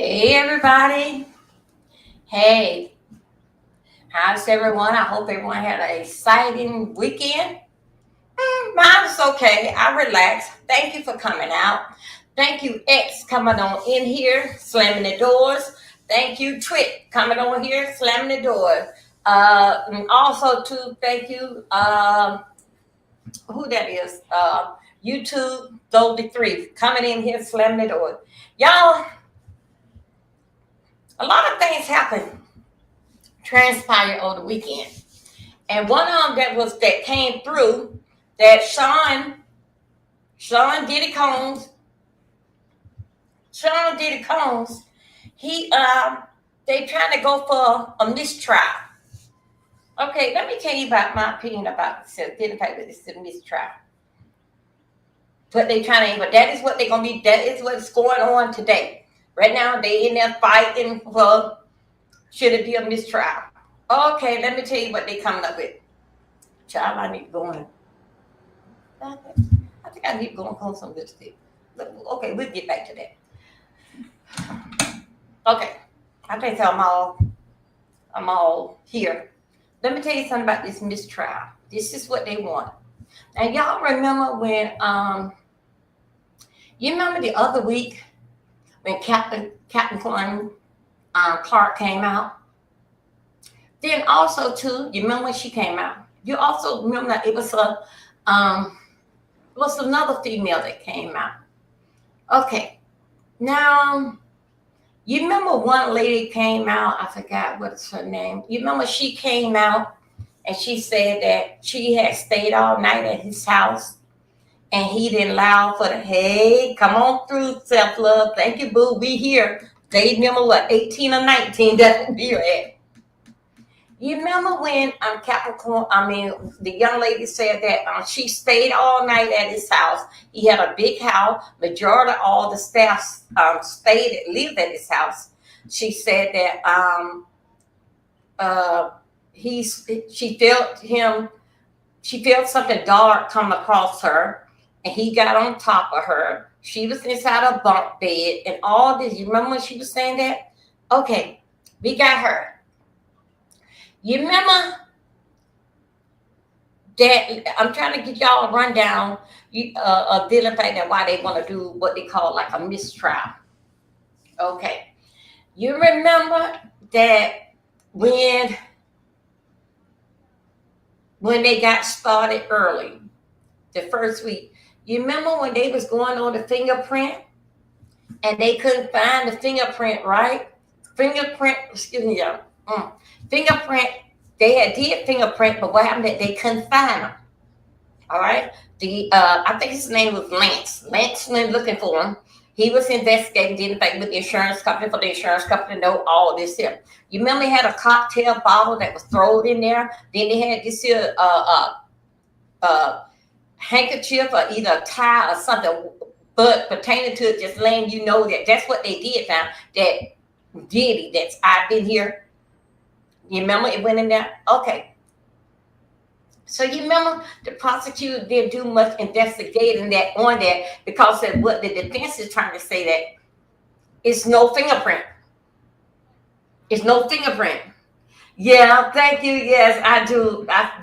Hey everybody. Hey, how's everyone? I hope everyone had an exciting weekend. Mine's okay. I relaxed. Thank you for coming out. Thank you, X, coming on in here, slamming the doors. Thank you, Twit, coming on here, slamming the doors. And also, too, thank you, who that is? YouTube, Dolby 3, coming in here, slamming the doors. Y'all, a lot of things happen, transpired over the weekend. And one of them that came through that Sean Diddy Combs, he they trying to go for a mistrial. Okay, let me tell you about my opinion about this. Didn't with this mistrial. But they trying to, but that is what they're gonna be. That is what's going on today. Right now, they in there fighting for should it be a mistrial. Okay, let me tell you what they coming up with. Child, I need to go in. I think I need to go and pull some lipstick. Okay, we'll get back to that. Okay, I think I'm all here. Let me tell you something about this mistrial. This is what they want. And y'all remember when you remember the other week when Captain Clark came out? Then also too, you remember when she came out? You also remember that it was another female that came out. Okay, now you remember one lady came out. I forgot what's her name. You remember she came out and she said that she had stayed all night at his house and he didn't allow for the hey, come on through, self love. Thank you, boo. We here. They remember what 18 or 19 that we were at. You remember when the young lady said that she stayed all night at his house. He had a big house. Majority of all the staff lived at his house. She said that she felt something dark come across her, and he got on top of her. She was inside a bunk bed, and all this. You remember when she was saying that? Okay, we got her. You remember that I'm trying to get y'all a rundown of the fact that why they want to do what they call like a mistrial. Okay. You remember that when they got started early, the first week, you remember when they was going on the fingerprint and they couldn't find the fingerprint, right? Fingerprint, they did fingerprint, but what happened that they couldn't find them. All right. I think his name was Lance. Lance went looking for him. He was investigating, did in fact with the insurance company for the insurance company to know all this here. You remember they had a cocktail bottle that was thrown in there. Then they had this here handkerchief or either a tie or something, but pertaining to it, just letting you know that that's what they did now. That Diddy, that's I've been here. You remember it went in there? Okay. So you remember the prosecutor didn't do much investigating on that because of what the defense is trying to say that it's no fingerprint. It's no fingerprint. Yeah, thank you. Yes, I do. I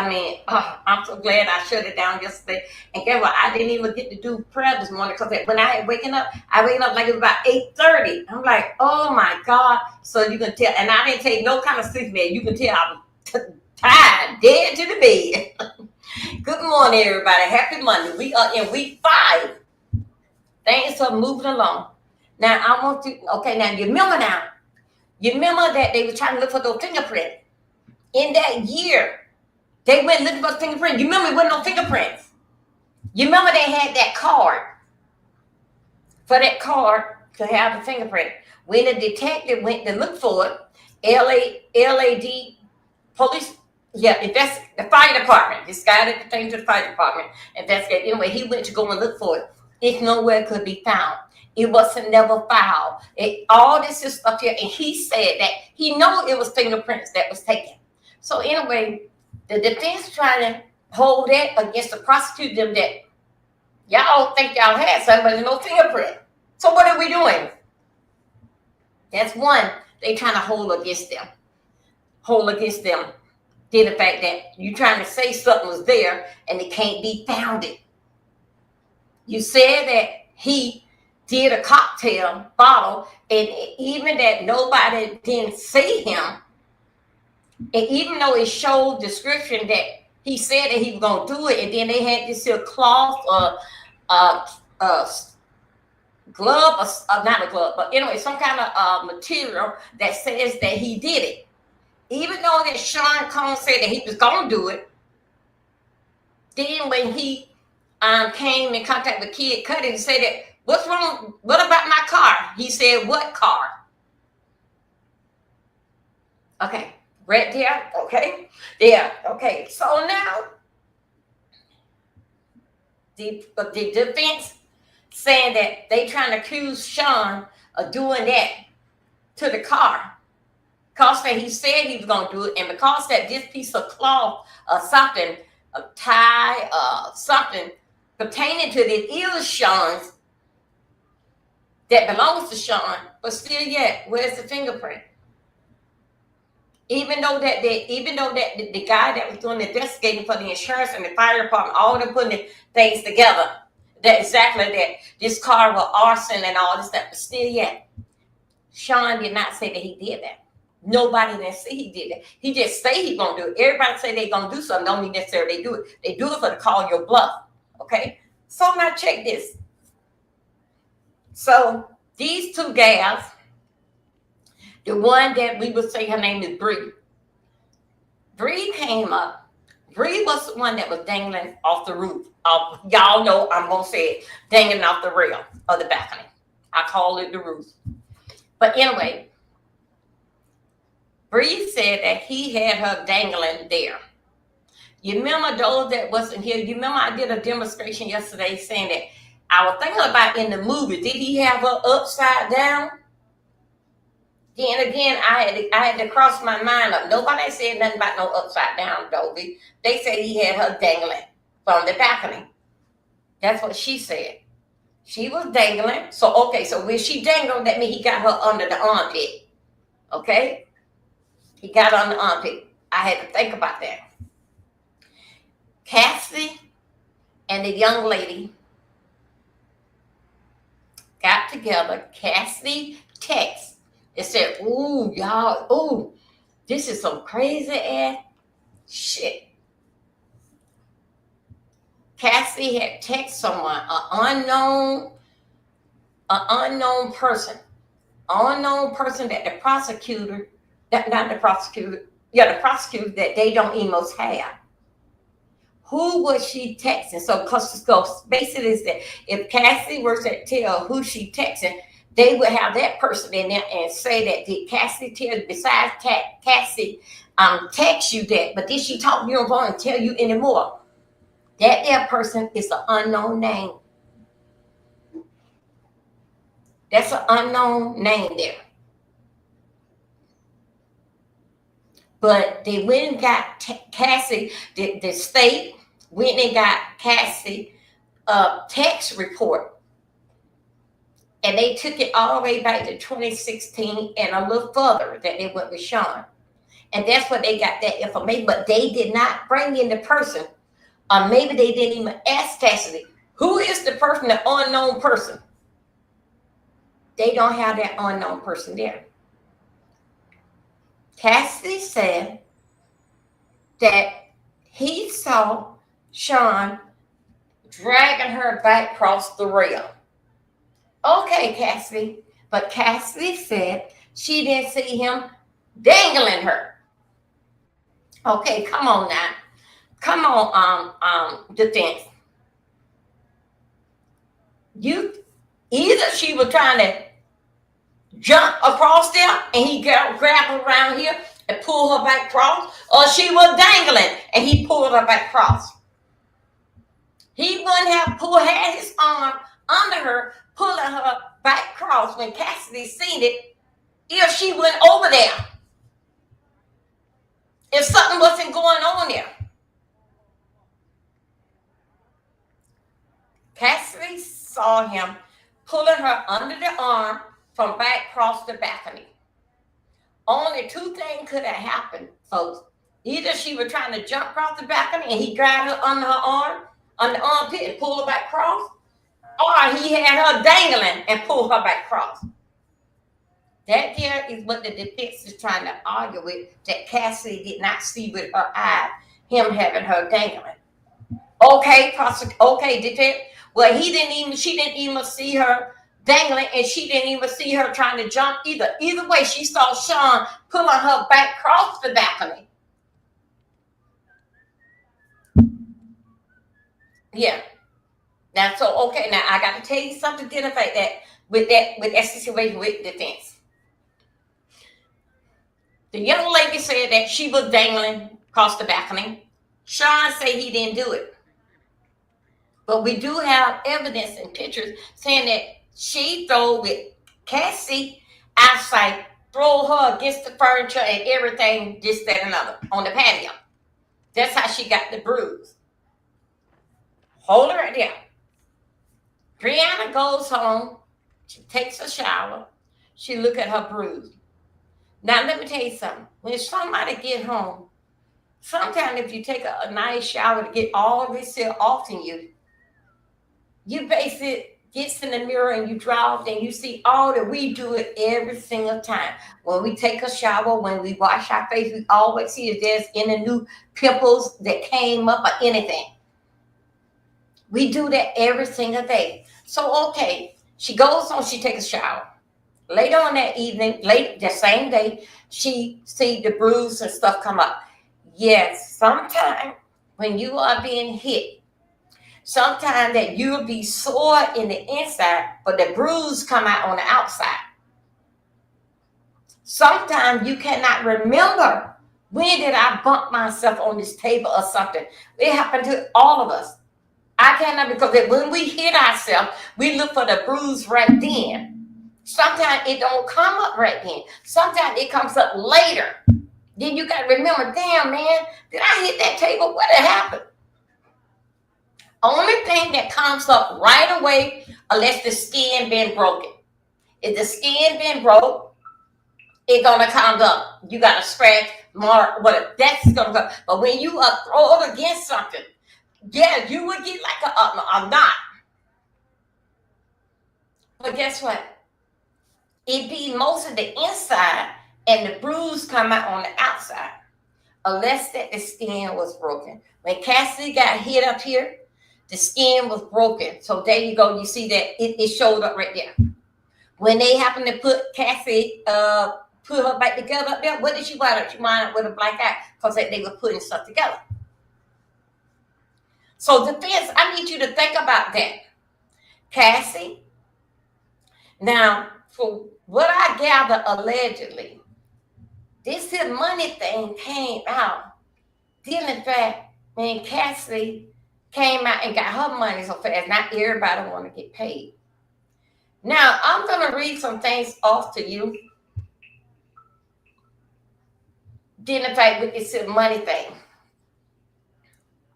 mean, I'm so glad I shut it down yesterday. And guess what? I didn't even get to do prayer this morning because when I had waking up like it was about 8:30. I'm like, oh my God. So you can tell, and I didn't take no kind of sleep med. You can tell I was tired, dead to the bed. Good morning, everybody. Happy Monday. We are in week 5. Things are moving along. Now I want to. Okay, now you remember now. You remember that they were trying to look for those fingerprints. In that year, they went looking for fingerprints. You remember it wasn't no fingerprints. You remember they had that card. For that card to have the fingerprint. When the detective went to look for it, LAD police, the fire department. This guy that came to the fire department investigate. Anyway, he went to go and look for it. It's nowhere could be found. It wasn't never filed. All this is stuff here, and he said that he knew it was fingerprints that was taken. So anyway, the defense trying to hold that against the prosecutor that y'all think y'all had something, but there's no fingerprint. So what are we doing? That's one they trying to hold against them. Hold against them. Did the fact that you trying to say something was there and it can't be founded. You said that he did a cocktail bottle, and even that nobody didn't see him, and even though it showed description that he said that he was gonna do it, and then they had this here cloth glove, not a glove, but anyway, some kind of material that says that he did it. Even though that Sean Combs said that he was gonna do it, then when he came in contact with Kid Cudi and said that, what's wrong? What about my car? He said, what car? Okay, right there. Okay, there. Okay, so now the defense saying that they trying to accuse Sean of doing that to the car. Because that he said he was going to do it, and because that this piece of cloth or something, a tie, something pertaining to this is Sean's, that belongs to Sean, but still yet, where's the fingerprint? Even though that the guy that was doing the investigating for the insurance and the fire department, all of them putting the things together, that exactly that this car was arson and all this stuff, but still yet, Sean did not say that he did that. Nobody didn't say he did that. He just say he's gonna do it. Everybody say they're gonna do something, don't mean necessarily they do it. They do it for to call your bluff. Okay? So now check this. So these two gals, the one that we would say her name is Bree. Bree came up. Bree was the one that was dangling off the roof. Y'all know I'm gonna say it, dangling off the rail of the balcony. I call it the roof. But anyway, Bree said that he had her dangling there. You remember those that wasn't here? You remember I did a demonstration yesterday saying that I was thinking about in the movie, did he have her upside down? Then again, I had to cross my mind up. Nobody said nothing about no upside down, Dovey. They said he had her dangling from the balcony. That's what she said. She was dangling. So, okay, so when she dangled, that means he got her under the armpit. Okay? He got her under the armpit. I had to think about that. Cassie and the young lady got together. Cassie texted. It said, ooh, y'all, ooh, this is some crazy ass shit. Cassie had texted someone, an unknown person that the prosecutor, the prosecutor that they don't even most have. Who was she texting? So, because basically is that if Cassie were to tell who she texting, they would have that person in there and say that did Cassie tell, besides Cassie text you that, but did she talk to you on phone and tell you anymore? That person is an unknown name. That's an unknown name there. But they went and got Cassie, the state went and got Cassie text report. And they took it all the way back to 2016 and a little further that they went with Sean. And that's what they got that information. But they did not bring in the person. Or maybe they didn't even ask Cassidy, who is the person, the unknown person? They don't have that unknown person there. Cassidy said that he saw Sean dragging her back across the rail. Okay, Cassidy. But Cassidy said she didn't see him dangling her. Okay, come on now. Come on, defense. Either she was trying to jump across there and he grabbed her around here and pulled her back across, or she was dangling and he pulled her back across. He wouldn't have had his arm under her, pulling her back across when Cassidy seen it, if she went over there. If something wasn't going on there. Cassidy saw him pulling her under the arm from back across the balcony. Only two things could have happened, folks. Either she was trying to jump across the balcony and he grabbed her under her arm, under the armpit and pulled her back across, or he had her dangling and pulled her back across. That there is what the defense is trying to argue with, that Cassidy did not see with her eye, him having her dangling. Okay, okay, defense. Well, she didn't even see her dangling, and she didn't even see her trying to jump either. Either way, she saw Sean pulling her back across the balcony. Yeah. Now, so okay. Now I got to tell you something to identify that with that situation with defense. The young lady said that she was dangling across the balcony. Sean said he didn't do it. But we do have evidence and pictures saying that she threw with Cassie outside, throw her against the furniture and everything, this, that, and another, on the patio. That's how she got the bruise. Hold her right there. Brianna goes home. She takes a shower. She look at her bruise. Now, let me tell you something. When somebody get home, sometimes if you take a nice shower to get all this here off in you, you base it, gets in the mirror and you draw it and you see all that. We do it every single time. When we take a shower, when we wash our face, we always see if there's any new pimples that came up or anything. We do that every single day. So, okay, she goes home, she takes a shower. Later on that evening, late that same day, she see the bruise and stuff come up. Yes, sometimes when you are being hit, sometimes that you'll be sore in the inside, but the bruise come out on the outside. Sometimes you cannot remember, when did I bump myself on this table or something? It happened to all of us. I cannot, because when we hit ourselves, we look for the bruise right then. Sometimes it don't come up right then. Sometimes it comes up later. Then you got to remember, damn, man, did I hit that table? What had happened? Only thing that comes up right away, unless the skin been broken. If the skin been broke, it's going to come up. You got to scratch, mark, whatever. That's going to go. But when you throw it against something, yeah, you would get like a knot. But guess what? It be most of the inside and the bruise come out on the outside, unless that the skin was broken. When Cassie got hit up here, the skin was broken. So there you go. You see that it showed up right there. When they happened to put Cassie, put her back together up there, what did she wind up? She wound up with a black eye because they were putting stuff together. So defense, I need you to think about that. Cassie, now, for what I gather allegedly, this here money thing came out. Then in fact, when Cassie came out and got her money so fast, not everybody want to get paid. Now, I'm going to read some things off to you. Then in fact, with this money thing.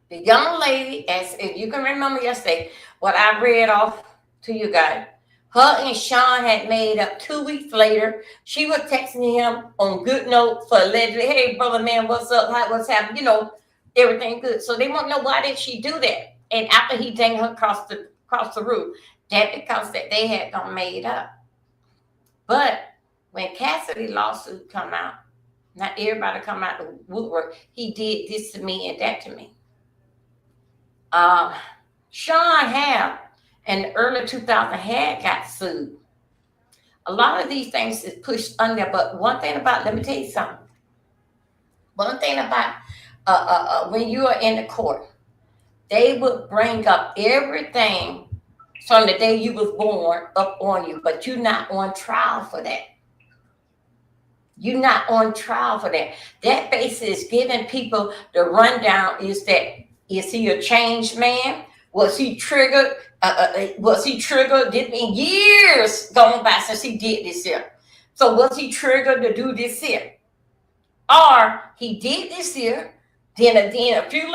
The young lady, as if you can remember yesterday, what I read off to you guys, her and Sean had made up 2 weeks later. She was texting him on good note for allegedly, hey, brother, man, what's up? What's happening? You know, everything good. So they want to know, why did she do that? And after he danged her across the roof, that because that they had done made up. But when Cassidy lawsuit come out, not everybody come out the woodwork. He did this to me and that to me. Sean had in the early 2000s had got sued. A lot of these things is pushed under, but one thing about, let me tell you something. One thing about when you are in the court, they would bring up everything from the day you was born up on you, but you're not on trial for that. You're not on trial for that. That basis is giving people the rundown is that, is he a changed man? Was he triggered? Did mean years gone by since he did this here. So was he triggered to do this here? Or he did this here, then a few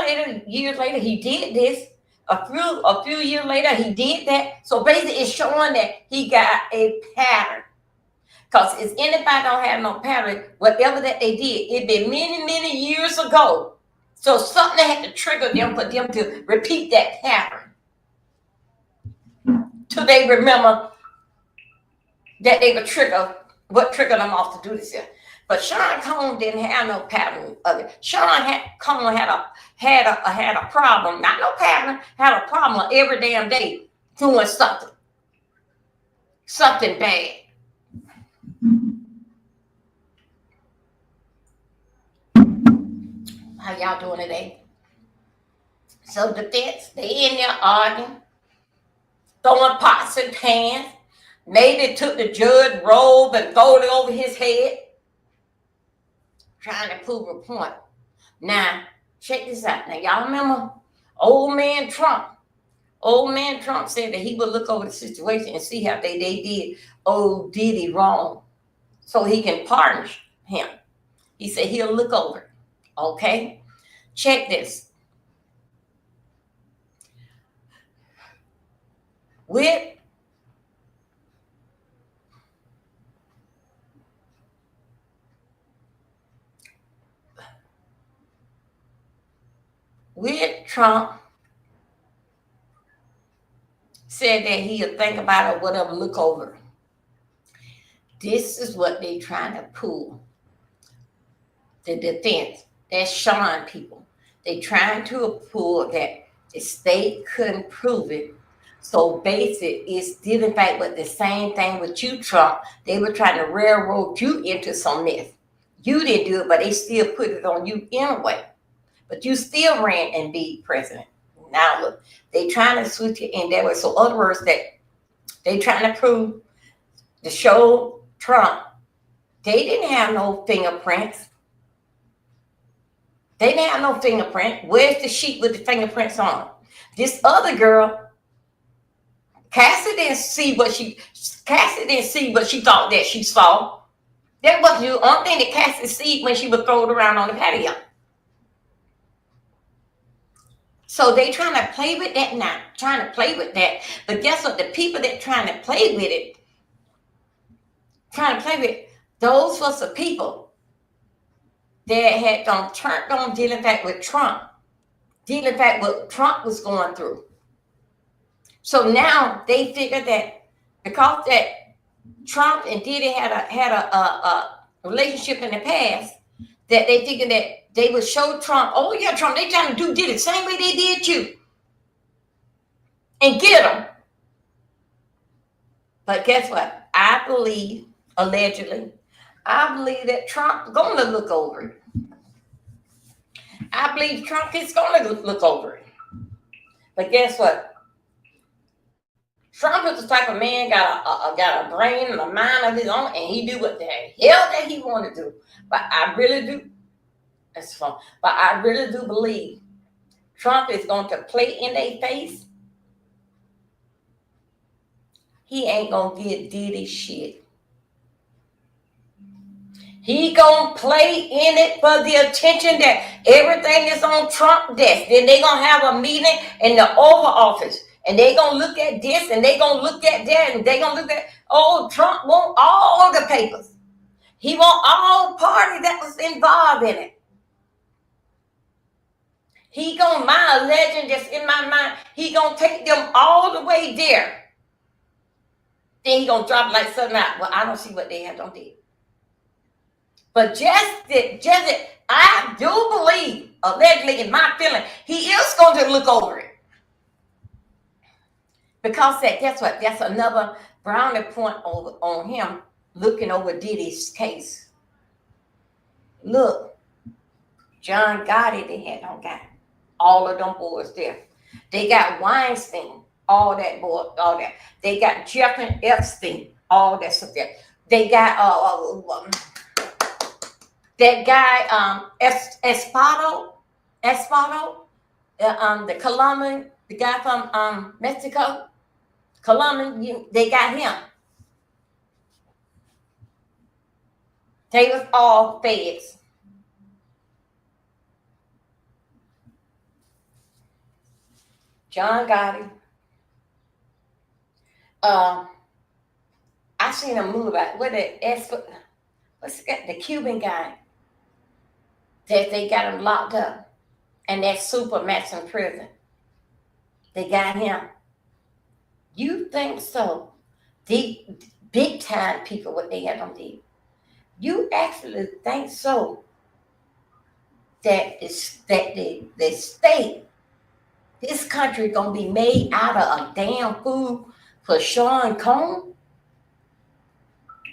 years later, he did this. A few years later, he did that. So basically, it's showing that he got a pattern. Because if anybody don't have no pattern, whatever that they did, it been many, many years ago. So something had to trigger them for them to repeat that pattern. Till they remember that they were triggered, what triggered them off to do this here. But Sean Combs didn't have no pattern of it. Combs had a problem, not no pattern, had a problem every damn day doing something bad. How y'all doing today? So the defense, they in there arguing, throwing pots and pans. Maybe took the judge robe and folded over his head, trying to prove a point. Now, check this out. Now, y'all remember old man Trump? Old man Trump said that he would look over the situation and see how they did old Diddy wrong so he can punish him. He said he'll look over it. Okay? Check this. With Trump said that he'll think about it, whatever, look over. This is what they trying to pull. The defense. That's Sean people. They trying to pull that the state couldn't prove it. So basically, it's dealing back with the same thing with you, Trump. They were trying to railroad you into some mess. You didn't do it, but they still put it on you anyway. But you still ran and be president. Now look, they trying to switch it in that way. So in other words, that they trying to prove to show Trump they didn't have no fingerprints. They didn't have no fingerprint. Where's the sheet with the fingerprints on? This other girl, Cassie didn't see what she thought that she saw. That wasn't the only thing that Cassie see when she was thrown around on the patio. So they trying to play with that now, trying to play with that. But guess what? The people that trying to play with it, those was the people that had turned on dealing back with Trump, dealing back what Trump was going through. So now they figure that because that Trump and Diddy had a relationship in the past, that they figured that they would show Trump, oh yeah, Trump, they trying to do Diddy the same way they did you. And get him. But guess what? I believe, allegedly, I believe that Trump is going to look over it. I believe Trump is going to look over it. But guess what? Trump is the type of man got a brain and a mind of his own, and he do what the hell that he want to do. But I really do. That's fun. But I really do believe Trump is going to play in their face. He ain't going to get Diddy shit. He going to play in it for the attention that everything is on Trump's desk. Then they going to have a meeting in the Oval Office. And they going to look at this and they going to look at that. And they going to look at, oh, Trump want all the papers. He want all parties that was involved in it. He gonna, my legend that's in my mind, he gonna take them all the way there. Then he gonna drop like something out. Well, I don't see what they have done did. But I do believe, allegedly in my feeling, he is going to look over it. Because that, guess what? That's another brownie point on him looking over Diddy's case. Look, John Gotti, they had no guy. All of them boys there. They got Weinstein, all that boy, all that. They got Jeffrey Epstein, all that stuff there. They got that guy Espada, the Colombian, the guy from Mexico, Colombian. They got him. They was all feds. John Gotti. I I seen a movie about what's the Cuban guy that they got him locked up, and that Supermax in prison. They got him. You think so? The big time people, what they had on did. You actually think so that the state, this country gonna be made out of a damn food for Sean Combs?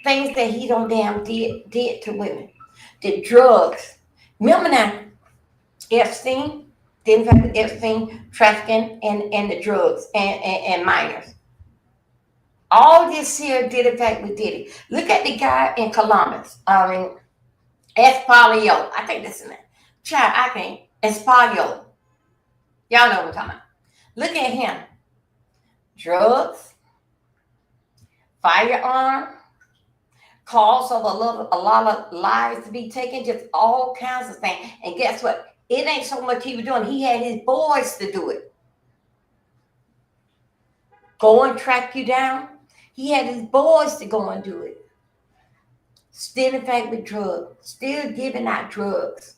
Things that he don't damn did to women. The drugs. Remember now, Epstein, then Epstein trafficking and the drugs and minors. All this here did affect with Diddy. Look at the guy in Columbus. I mean, Espolio. I think that's his name. Child, I can't. Espolio. Y'all know what I'm talking about. Look at him. Drugs, firearm, cause of a lot of lives to be taken, just all kinds of things. And guess what? It ain't so much he was doing. He had his boys to do it. Go and track you down. He had his boys to go and do it. Still in fact with drugs. Still giving out drugs.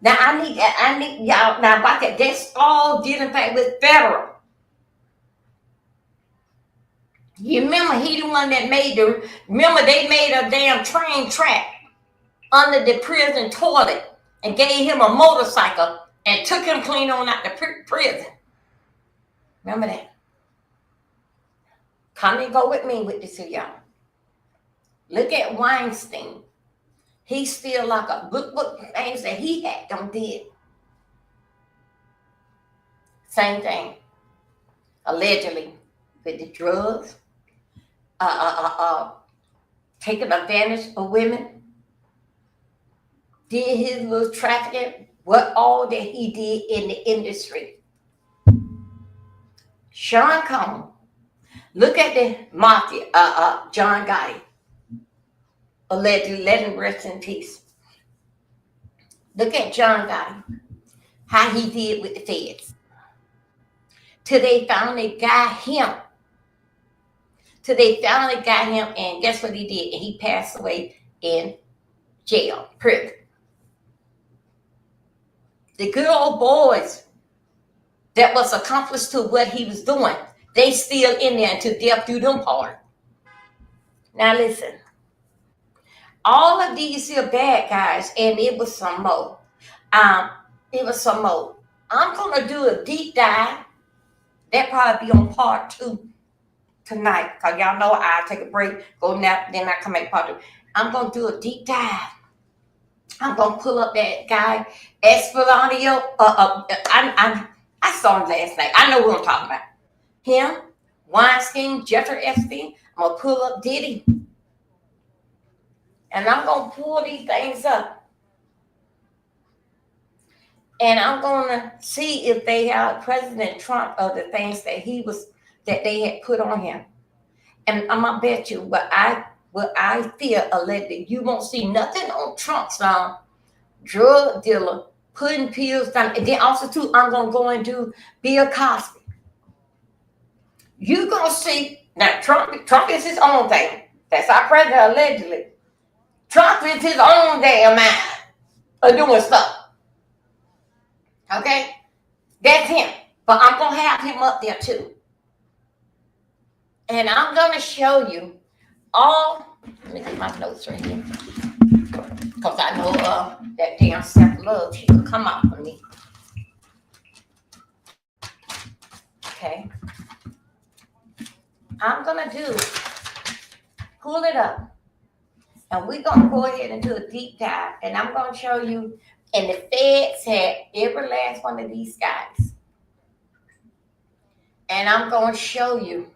Now I need y'all now about that. That's all dealing fact with federal. You remember he the one that remember they made a damn train track under the prison toilet and gave him a motorcycle and took him clean on out the prison. Remember that? Come and go with me with this here, y'all. Look at Weinstein. He's still like look what things that he had done did. Same thing. Allegedly with the drugs. Taking advantage of women, did his little trafficking, what all that he did in the industry. Sean Combs, look at the mafia, John Gotti, allegedly, let him rest in peace. Look at John Gotti, how he did with the feds. Till they finally got him. And guess what he did? And he passed away in jail, prison. The good old boys that was accomplice to what he was doing, they still in there until death do them part. Now listen, all of these here bad guys, and it was some more. I'm gonna do a deep dive. That probably be on part 2 tonight, because y'all know I take a break, go nap, then I come back part 2. I'm going to do a deep dive. I'm going to pull up that guy, Espolio. I saw him last night. I know what I'm talking about. Him, Weinstein, Jeffrey Epstein. I'm going to pull up Diddy. And I'm going to pull these things up. And I'm going to see if they have President Trump of the things that they had put on him. And I'm gonna bet you what I feel allegedly, you won't see nothing on Trump's drug dealer putting pills down. And then also too, I'm gonna go and do Bill Cosby. You gonna see now Trump is his own thing. That's our president allegedly. Trump is his own damn mind of doing stuff. Okay? That's him. But I'm gonna have him up there too. And I'm going to show you all. Let me get my notes right here. Because I know that damn self-love, she will come out for me. Okay. I'm going to pull it up. And we're going to go ahead and do a deep dive. And I'm going to show you, and the feds had every last one of these guys. And I'm going to show you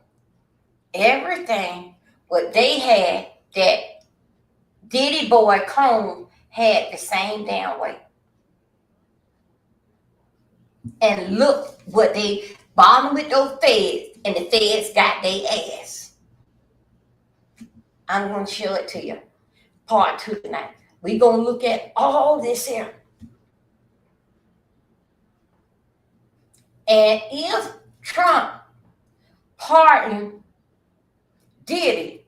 everything what they had that Diddy boy Combs had the same damn way. And look what they bombed with those feds, and the feds got their ass. I'm going to show it to you. Part 2 tonight. We're going to look at all this here. And if Trump pardoned Diddy,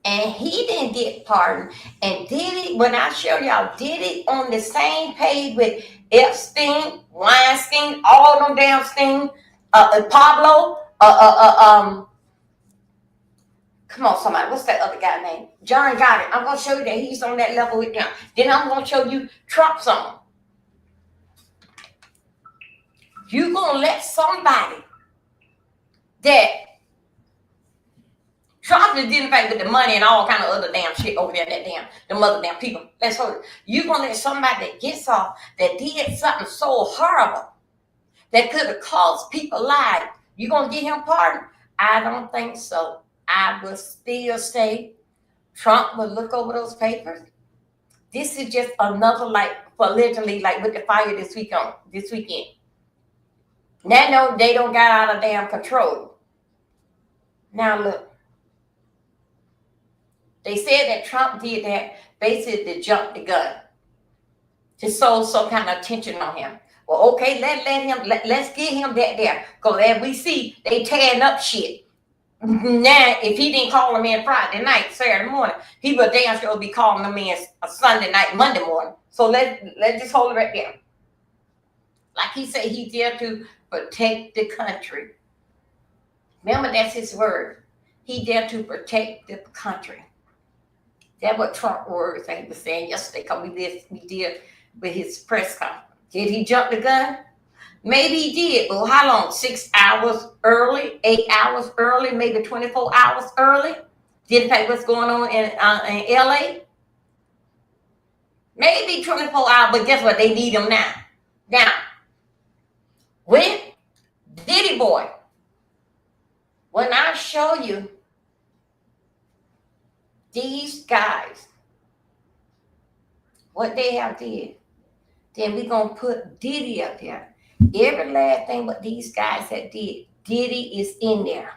and he didn't get pardoned. And Diddy, when I show y'all, Diddy on the same page with Epstein, Weinstein, all them damn things, Pablo, come on, somebody, what's that other guy name? John got it. I'm gonna show you that he's on that level with them. Then I'm gonna show you Trump's on. You gonna let somebody that Trump just didn't fight with the money and all kind of other damn shit over there, that damn, them other damn people. Let's hold it. You gonna let somebody that gets off, that did something so horrible, that could have caused people lives, you gonna get him pardoned? I don't think so. I will still say Trump will look over those papers. This is just another, like, allegedly, like with the fire this weekend. Now, no, they don't got out of damn control. Now look. They said that Trump did that basically to jump the gun, to sow some kind of attention on him. Well, okay, let's get him that there. Because as we see, they tearing up shit. Now, if he didn't call him in Friday night, Saturday morning, he would damn sure be calling him in a Sunday night, Monday morning. So let's just hold it right there. Like he said, he's there to protect the country. Remember, that's his word. He there to protect the country. That's what Trump words he was saying yesterday, because we did with his press conference. Did he jump the gun? Maybe he did, but how long? 6 hours early, 8 hours early, maybe 24 hours early? Didn't think what's going on in LA? Maybe 24 hours, but guess what? They need him now. Now, with Diddy Boy, when I show you these guys, what they have did, then we're going to put Diddy up there. Every last thing what these guys have did, Diddy is in there.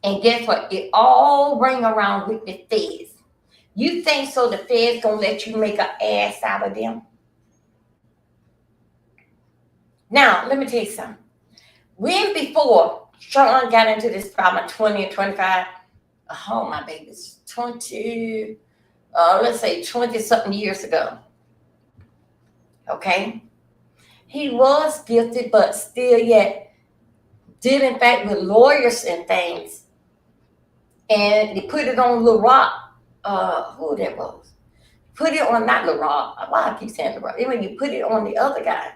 And guess what? It all ring around with the feds. You think so the feds going to let you make an ass out of them? Now, let me tell you something. When before Sean got into this problem, 20 and 25, oh my babies, 20, let's say 20 something years ago. Okay. He was guilty, but still yet did in fact with lawyers and things. And they put it on LaRock. Who that was? Put it on, not LaRock. Why I keep saying LaRock? Anyway, you put it on the other guy.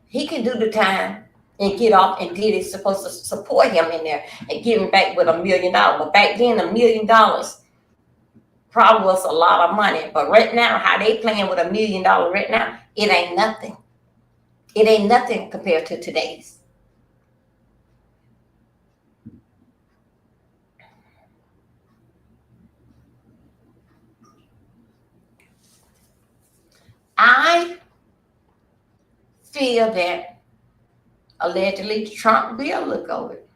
He can do the time and get off, and Diddy's supposed to support him in there and give him back with $1 million. But back then, $1 million probably was a lot of money. But right now, how they playing with $1 million right now, it ain't nothing. It ain't nothing compared to today's. I feel that allegedly Trump will look over it.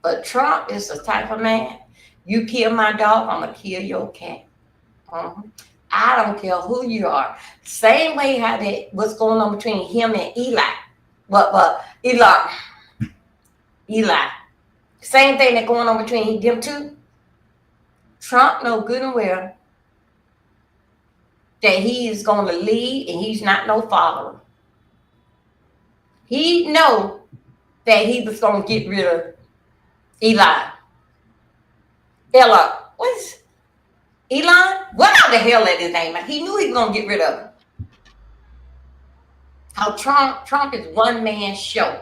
But Trump is the type of man, you kill my dog, I'm going to kill your cat. I don't care who you are. Same way how that what's going on between him and Eli. But Eli. Same thing that going on between them two. Trump know good and well that he is going to lead and he's not no follower. He know that he was going to get rid of Eli. Ella, what is Elon? What the hell is his name? He knew he was going to get rid of him. How Trump is one man show.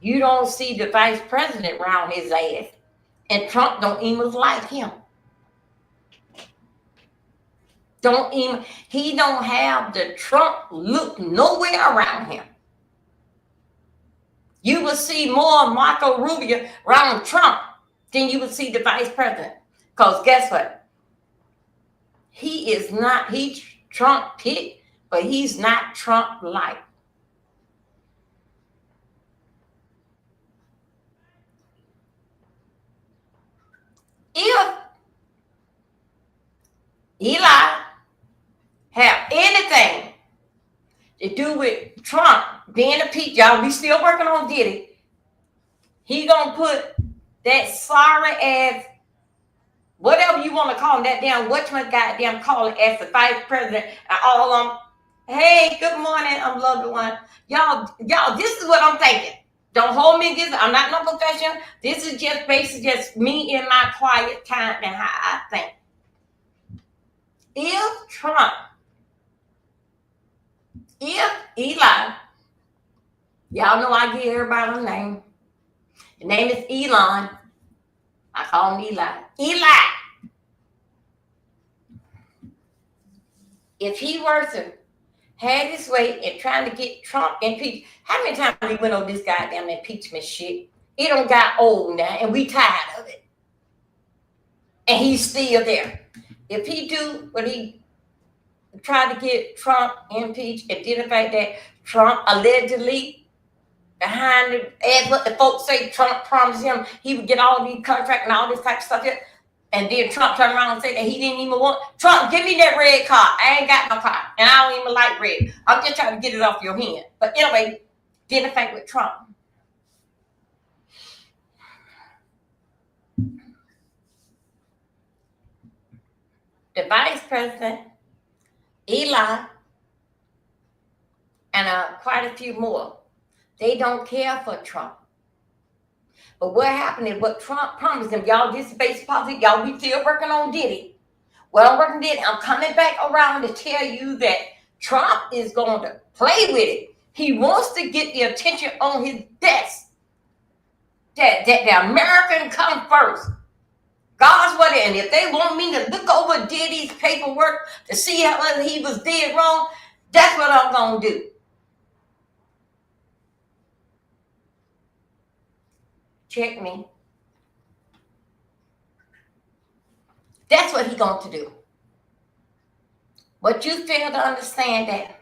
You don't see the vice president around his ass. And Trump don't even like him. He don't have the Trump look nowhere around him. You will see more Marco Rubio around Trump than you would see the vice president. Because guess what? He is not, he's Trump pick, but he's not Trump-like. If Eli have anything to do with Trump being a peach, y'all, we still working on Diddy. He gonna put that sorry ass, whatever you want to call him, that damn whatchamacallit goddamn call it as the vice president and all of them. Hey, good morning, I'm loved one. Y'all, this is what I'm thinking. Don't hold me against it. I'm not no professional. This is just basically just me in my quiet time and how I think. If Trump, if Eli, y'all know I give everybody a name. The name is Elon. I call him Eli. Eli. If he were to have his way in trying to get Trump impeached, how many times we went over this goddamn impeachment shit? It done got old now, and we tired of it. And he's still there. If he do what he tried to get Trump impeached, and did the fact that Trump allegedly behind it, as what the folks say, Trump promised him he would get all these contracts and all this type of stuff here. And then Trump turned around and said that he didn't even want Trump, give me that red car. I ain't got no car. And I don't even like red. I'm just trying to get it off your hand. But anyway, did the fact with Trump. The vice president, Eli, and quite a few more, they don't care for Trump. But what happened is what Trump promised them. Y'all, this is basic politics. Y'all, we still working on Diddy. Well, I'm working Diddy. I'm coming back around to tell you that Trump is going to play with it. He wants to get the attention on his best. That the American come first. God's what it. And if they want me to look over Diddy's paperwork to see how he was dead wrong, that's what I'm going to do. Check me. That's what he's going to do. But you fail to understand that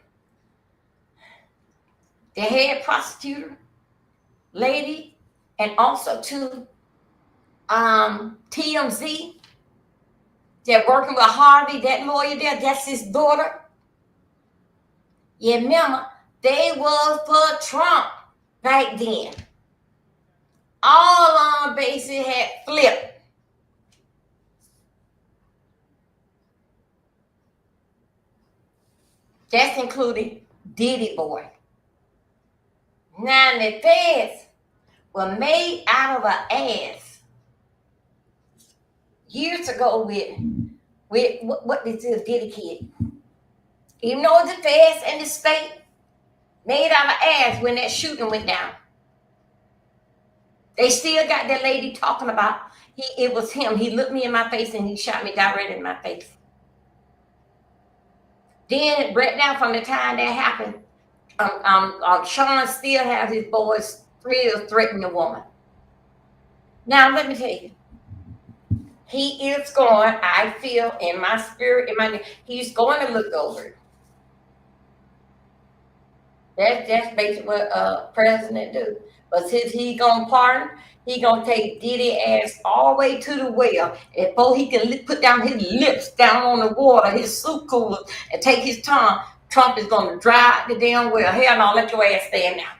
the head prosecutor lady, and also to TMZ, they're working with Harvey, that lawyer there, that's his daughter. Yeah, remember, they was for Trump back then. All on bases had flipped. That's including Diddy boy. Now the feds were made out of an ass years ago with what this is, Diddy kid. Even though the feds and the state made out of ass when that shooting went down. They still got that lady talking about it was him. He looked me in my face and he shot me directly in my face. Then right now from the time that happened, Sean still has his boys still threatening the woman. Now let me tell you, he is going. I feel in my spirit, he's going to look over it. That's basically what president do. But since he gonna pardon, he gonna take Diddy ass all the way to the well. And before he can put down his lips down on the water, his soup cooler, and take his tongue, Trump is gonna dry the damn well. Hell no, let your ass stand now.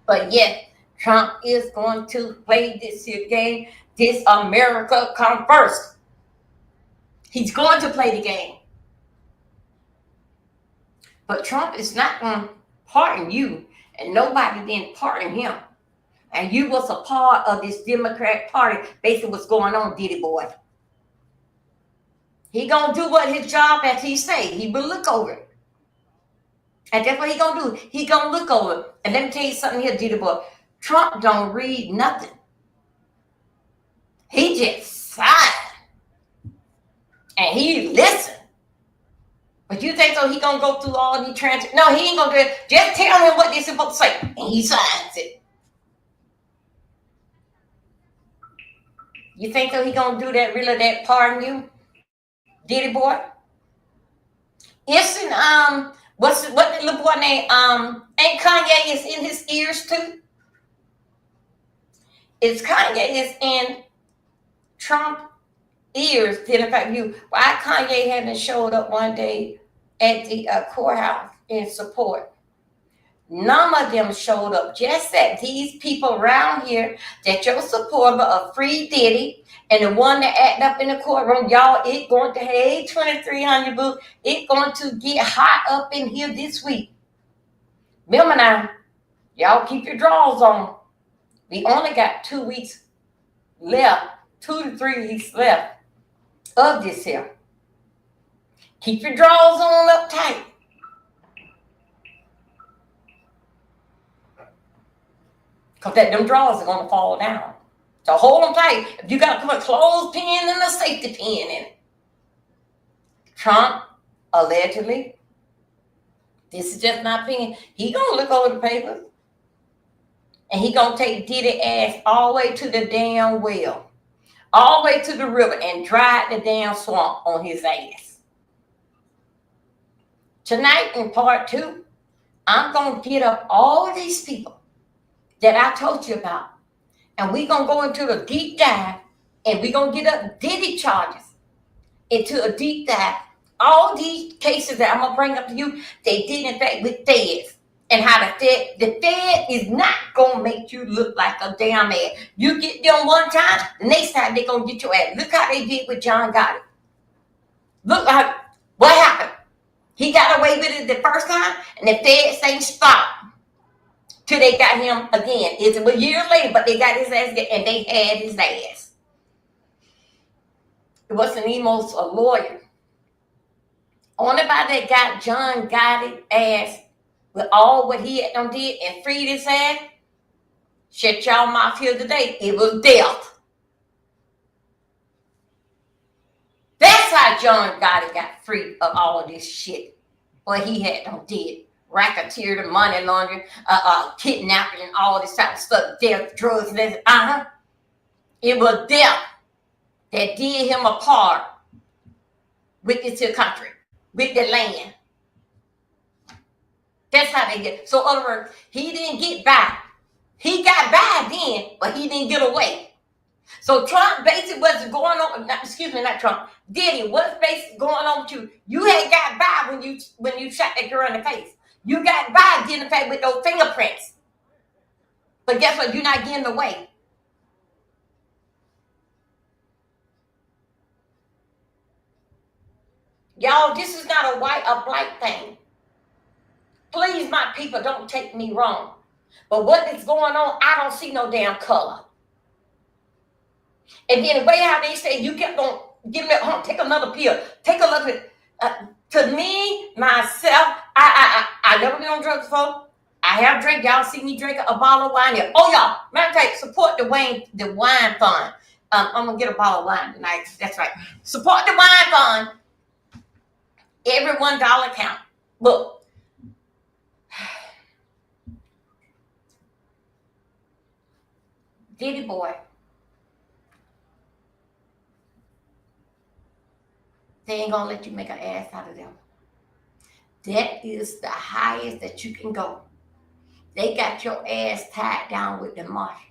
But yes, Trump is going to play this here game. This America come first. He's going to play the game. But Trump is not going to pardon you, and nobody didn't pardon him. And you was a part of this Democrat Party, basically what's going on, Diddy boy. He going to do what his job, as he say. He will look over it. And that's what he going to do. He going to look over it. And let me tell you something here, Diddy boy. Trump don't read nothing. He just sighed. And he listened. But you think so he gonna go through all these transcripts? No, he ain't gonna do it. Just tell him what they're supposed to say. And he signs it. You think so he gonna do that, really, that pardon you? Diddy boy? Isn't what the little boy name? Ain't Kanye is in his ears too? Is Kanye is in Trump ears? Did in fact you why Kanye haven't showed up one day at the courthouse in support? None of them showed up. Just that these people around here that you're supporter of Free Diddy and the one that act up in the courtroom, y'all, it going to, hey, 2300 boo, it going to get hot up in here this week. Remember now, y'all keep your drawers on. We only got 2 weeks left, 2 to 3 weeks left of this here. Keep your drawers on up tight. Because them drawers are going to fall down. So hold them tight. If you got to put a clothespin and a safety pin in it. Trump, allegedly, this is just my opinion, he going to look over the papers. And he going to take Diddy ass all the way to the damn well. All the way to the river and dry the damn swamp on his ass. Tonight in part 2, I'm going to get up all of these people that I told you about. And we're going to go into a deep dive. And we're going to get up Diddy charges into a deep dive. All these cases that I'm going to bring up to you, they did in fact with feds. And how the Fed is not going to make you look like a damn ass. You get them one time, the next time they're going to get your ass. Look how they did with John Gotti. Look how, what happened? He got away with it the first time, and the Feds ain't stopped till they got him again. It's a year later, but they got his ass again, and they had his ass. It wasn't Emos a lawyer. Only by that got John Gotti ass with all what he had done did and freed his ass, shut y'all mouth here today, it was death. That's how John Gotti got free of all of this shit. What he had done did. Racketeering, money laundering, kidnapping, and all this type of stuff. Death, drugs, and everything. It was death that did him a part with this country, with the land. That's how they get. So, in other words, he didn't get by. He got by then, but he didn't get away. So Trump basically was going on. Not Trump. Diddy, what's basically going on with you? You had got by when you shot that girl in the face. You got by getting the face with those fingerprints. But guess what? You're not getting away. Y'all, this is not a white or black thing. Please, my people, don't take me wrong. But what is going on, I don't see no damn color. And then the way how they say you kept on giving it, take another pill. Take a look at to me, myself, I never been on drugs before. I have drank. Y'all see me drink a bottle of wine here. Oh, y'all, matter of fact, support the wine fund. I'm going to get a bottle of wine tonight. That's right. Support the wine fund. Every $1 count. Look. Diddy boy. They ain't going to let you make an ass out of them. That is the highest that you can go. They got your ass tied down with the marshals.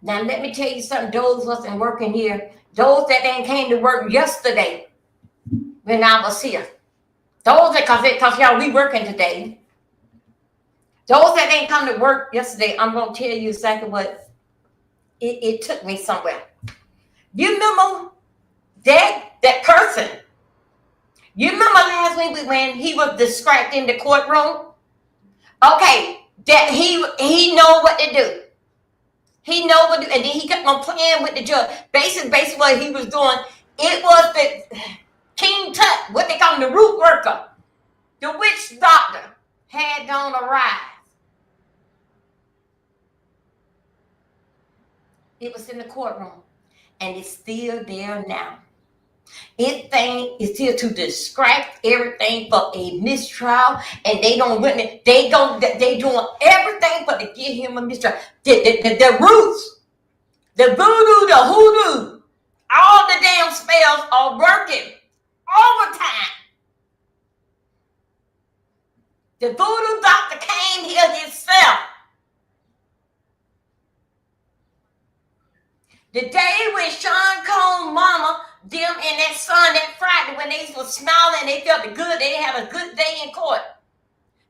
Now, let me tell you something. Those wasn't working here. Those that ain't came to work yesterday when I was here. Those that, because y'all, we working today. Those that ain't come to work yesterday, I'm going to tell you exactly what it took me somewhere. You remember that person? You remember last week when he was described in the courtroom? Okay, that he know what to do. He know what to do, and then he kept on playing with the judge. Basically what he was doing, it was the King Tut, what they call him, the root worker, the witch doctor, had on a rise. It was in the courtroom, and it's still there now. It thing is here to distract everything for a mistrial, and they don't win it. They doing everything but to give him a mistrial. The roots, the voodoo, the hoodoo, all the damn spells are working overtime. The voodoo doctor came here himself. The day when Sean Combs' mama, them and that son, that Friday, when they were smiling, they felt good, they had a good day in court.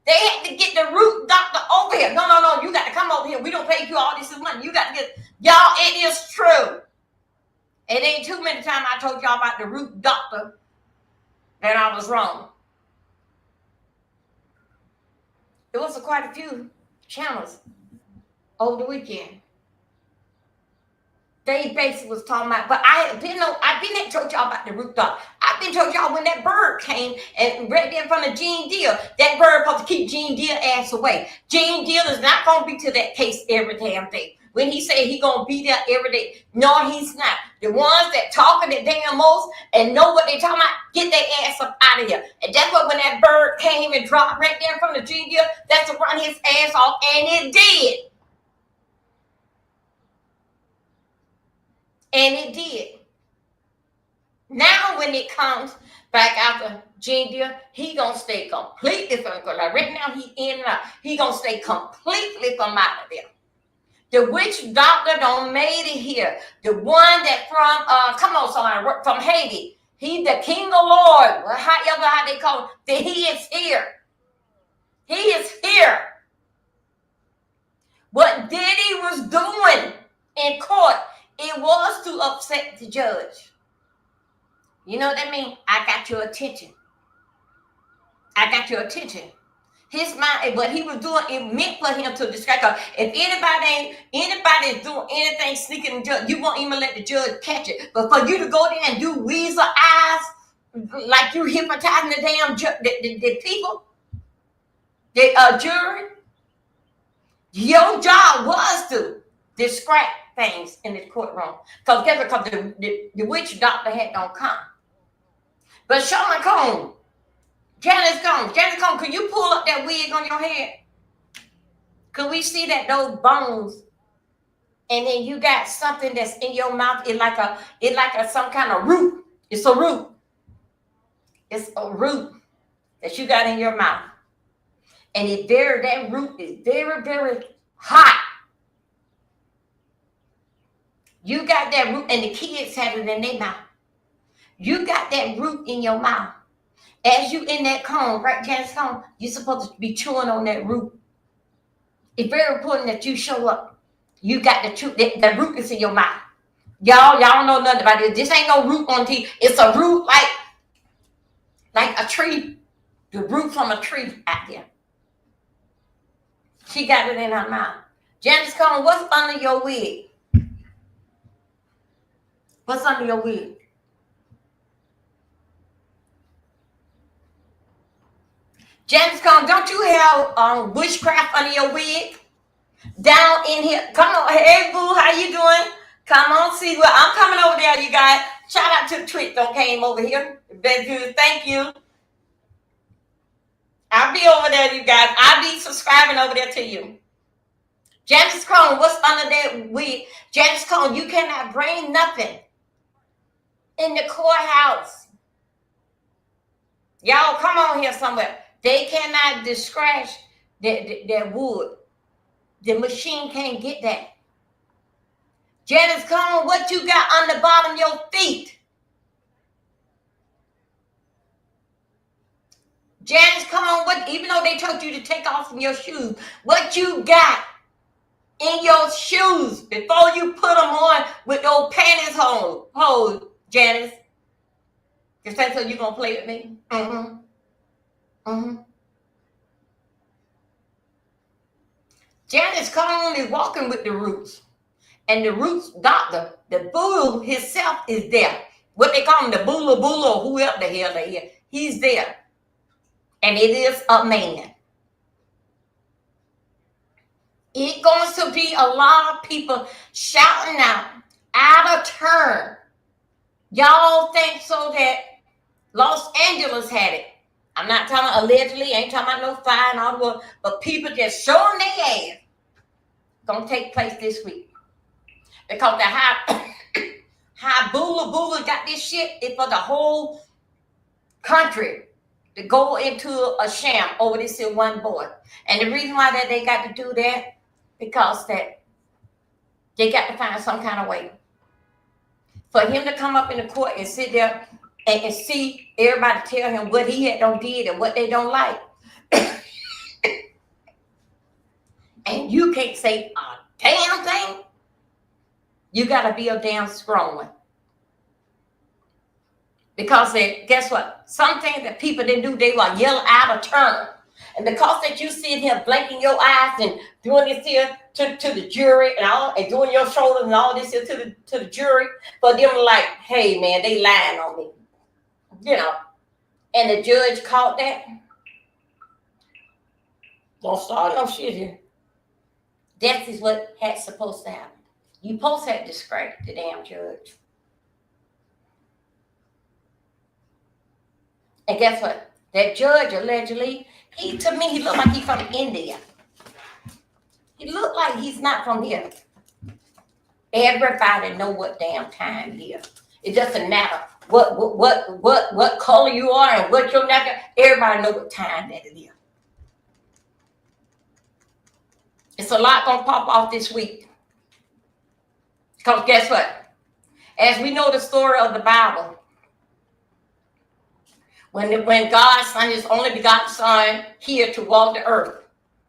They had to get the root doctor over here. No, no, no. You got to come over here. We don't pay you all this money. You got to get, y'all, it is true. It ain't too many times I told y'all about the root doctor that I was wrong. It was quite a few channels over the weekend. They basically was talking about, but I've been told y'all about the root doctor. I've been told y'all when that bird came and right there in front of Gene Deal, that bird supposed to keep Gene Deal ass away. Gene Deal is not going to be to that case every damn day. When he said he going to be there every day, no, he's not. The ones that talking the damn most and know what they talking about, get their ass up out of here. And that's what when that bird came and dropped right there in front of Gene Deal, that's to run his ass off, and it did. And it did. Now when it comes back after Gene Deal, he gonna stay completely from, because right now he in and out. He gonna stay completely from out of there. The witch doctor don't made it here. The one that from come on somebody, from Haiti. He the King of Lord, however how they call him, that he is here. He is here. What Diddy was doing in court, it was to upset the judge. You know what that means? I got your attention. I got your attention. His mind, what he was doing, it meant for him to distract her. If anybody is doing anything sneaking the judge, you won't even let the judge catch it. But for you to go there and do weasel eyes, like you hypnotizing the damn the people, the jury, your job was to distract things in the courtroom. Because the witch doctor had don't come. But Sean Combs, Janice Combs, can you pull up that wig on your head? Could we see that those bones? And then you got something that's in your mouth. It's like a some kind of root. It's a root. It's a root that you got in your mouth. And that root is very, very hot. You got that root, and the kids have it in their mouth. You got that root in your mouth. As you in that cone, right, Janice Cone, you're supposed to be chewing on that root. It's very important that you show up. You got the truth. The root is in your mouth. Y'all don't know nothing about it. This ain't no root on teeth. It's a root like a tree. The root from a tree out there. She got it in her mouth. Janice Cone, what's under your wig? What's under your wig? Janice Cone, don't you have witchcraft under your wig? Down in here. Come on. Hey, boo, how you doing? Come on, see what I'm coming over there, you guys. Shout out to the Twitch that came over here. Very good. Thank you. I'll be over there, you guys. I'll be subscribing over there to you. Janice Cone, what's under that wig? Janice Cone, you cannot bring nothing in the courthouse. Y'all, come on here somewhere. They cannot scratch that wood. The machine can't get that. Janice Cone, what you got on the bottom of your feet? Janice Cone, even though they told you to take off from your shoes, what you got in your shoes before you put them on with those panties hold, Janice? Just so you gonna play with me? Mm-hmm. Mm-hmm. Janice Cone is walking with the roots. And the roots doctor, the bull himself is there. What they call him, the bula or whoever the hell they are. He's there. And it is a man. It's going to be a lot of people shouting out of turn. Y'all think so that Los Angeles had it. I'm not talking about allegedly, ain't talking about no fire and all the world, but people just showing their ass. Gonna take place this week. Because the how Bula got this shit is for the whole country to go into a sham over this one boy. And the reason why that they got to do that, because that they got to find some kind of way for him to come up in the court and sit there and see everybody tell him what he had done did and what they don't like. and you can't say a damn thing, you got to be a damn strong one. Because guess what? Some things that people didn't do, they will yell out of turn. And because that you sit here blinking your eyes and doing this here to the jury and all, and doing your shoulders and all this here to the jury, for them like, hey man, they lying on me. You know. And the judge caught that. Don't start no shit here. That is what had supposed to happen. You supposed to have discredit the damn judge. And guess what? That judge allegedly, to me, he looked like he's from India. He looked like he's not from here. Everybody know what damn time it is. It doesn't matter what color you are and what your neck. Everybody know what time that it is. It's a lot gonna pop off this week. Because guess what? As we know the story of the Bible, when God sent his only begotten son here to walk the earth,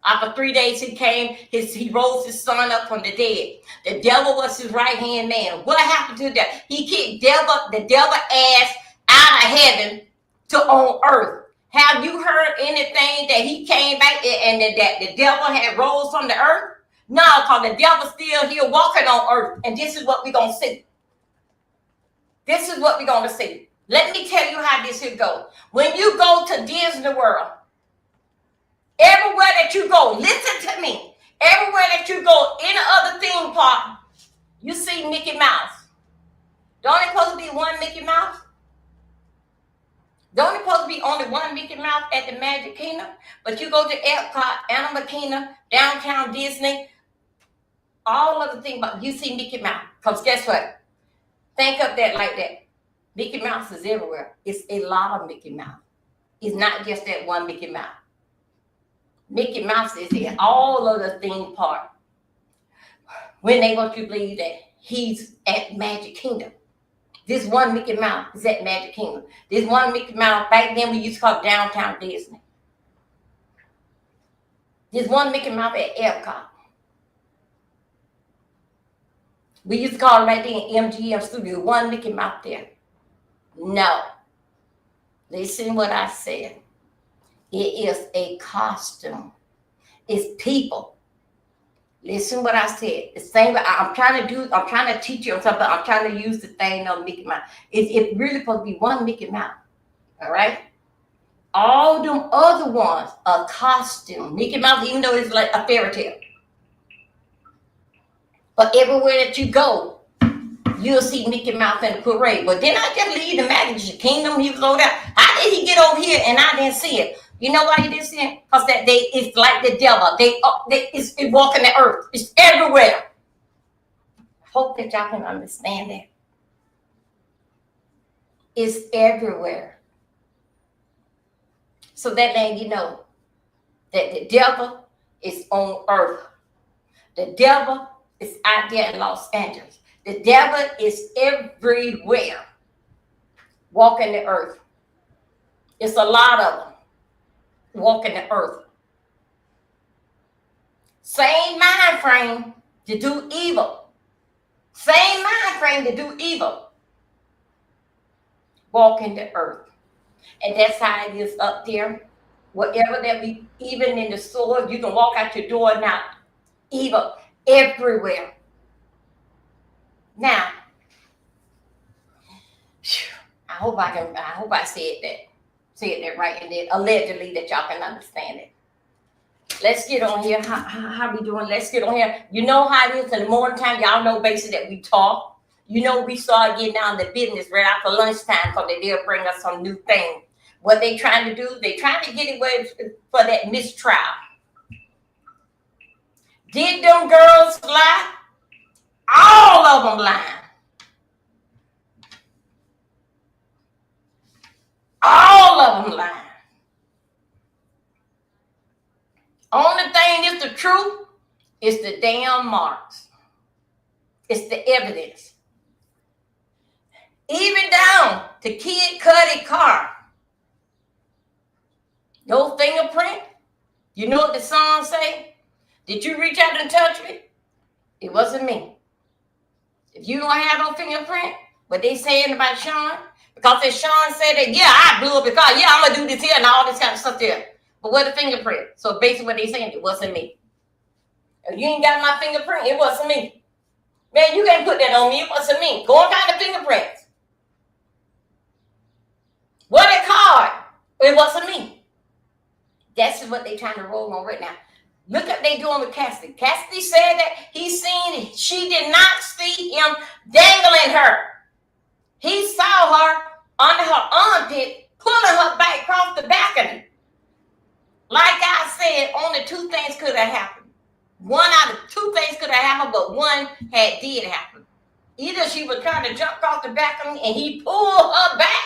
after 3 days he came, he rose his son up from the dead. The devil was his right-hand man. What happened to that? He kicked the devil ass out of heaven to on earth. Have you heard anything that he came back and that the devil had rose from the earth? No, because the devil's still here walking on earth. And this is what we're going to see. This is what we're going to see. Let me tell you how this here goes. When you go to Disney World, everywhere that you go, listen to me. Everywhere that you go, any other theme park, you see Mickey Mouse. Don't it supposed to be one Mickey Mouse? Don't it supposed to be only one Mickey Mouse at the Magic Kingdom? But you go to Epcot, Animal Kingdom, Downtown Disney, all of the things, but you see Mickey Mouse. Because guess what? Think of that like that. Mickey Mouse is everywhere. It's a lot of Mickey Mouse. It's not just that one Mickey Mouse. Mickey Mouse is in all of the theme park. When they want you to believe that he's at Magic Kingdom. This one Mickey Mouse is at Magic Kingdom. This one Mickey Mouse, back then we used to call it Downtown Disney. This one Mickey Mouse at Epcot. We used to call it right there in MGM Studio, one Mickey Mouse there. No. Listen what I said. It is a costume. It's people. Listen what I said. The same I'm trying to teach you something. I'm trying to use the thing of Mickey Mouse. It's really supposed to be one Mickey Mouse. All right? All them other ones are costume. Mickey Mouse, even though it's like a fairy tale. But everywhere that you go, you'll see Mickey Mouse in the parade. But didn't I just leave the Magic Kingdom? He was over there. How did he get over here and I didn't see it? You know why you didn't see it? Because that day it's like the devil. It's walking the earth. It's everywhere. I hope that y'all can understand that. It's everywhere. So that then you know that the devil is on earth. The devil is out there in Los Angeles. The devil is everywhere walking the earth. It's a lot of them walking the earth. Same mind frame to do evil. Same mind frame to do evil. Walking the earth. And that's how it is up there. Whatever that we, even in the store, you can walk out your door now. Evil everywhere. Now, I hope I said that right, and then allegedly that y'all can understand it. Let's get on here. How we doing? Let's get on here. You know how it is in the morning time. Y'all know basically that we talk. You know we start getting down to business right after lunchtime because they'll bring us some new thing. What they trying to do? They trying to get away for that mistrial. Did them girls lie? All of them lying. All of them lying. Only thing is the truth is the damn marks. It's the evidence. Even down to Kid Cudi car. No fingerprint. You know what the song say? Did you reach out and touch me? It wasn't me. If you don't have no fingerprint, what they saying about Sean, because if Sean said that, yeah, I blew up because, yeah, I'm going to do this here and all this kind of stuff there. But what the fingerprint? So basically what they saying, it wasn't me. If you ain't got my fingerprint, it wasn't me. Man, you can't put that on me. It wasn't me. Go and find the fingerprints. What it called? It wasn't me. That's what they trying to roll on right now. Look what they doing with Cassidy. Cassidy said that he seen it. She did not see him dangling her. He saw her under her armpit, pulling her back across the balcony. Like I said, only two things could have happened. One out of two things could have happened, but one did happen. Either she was trying to jump across the balcony and he pulled her back,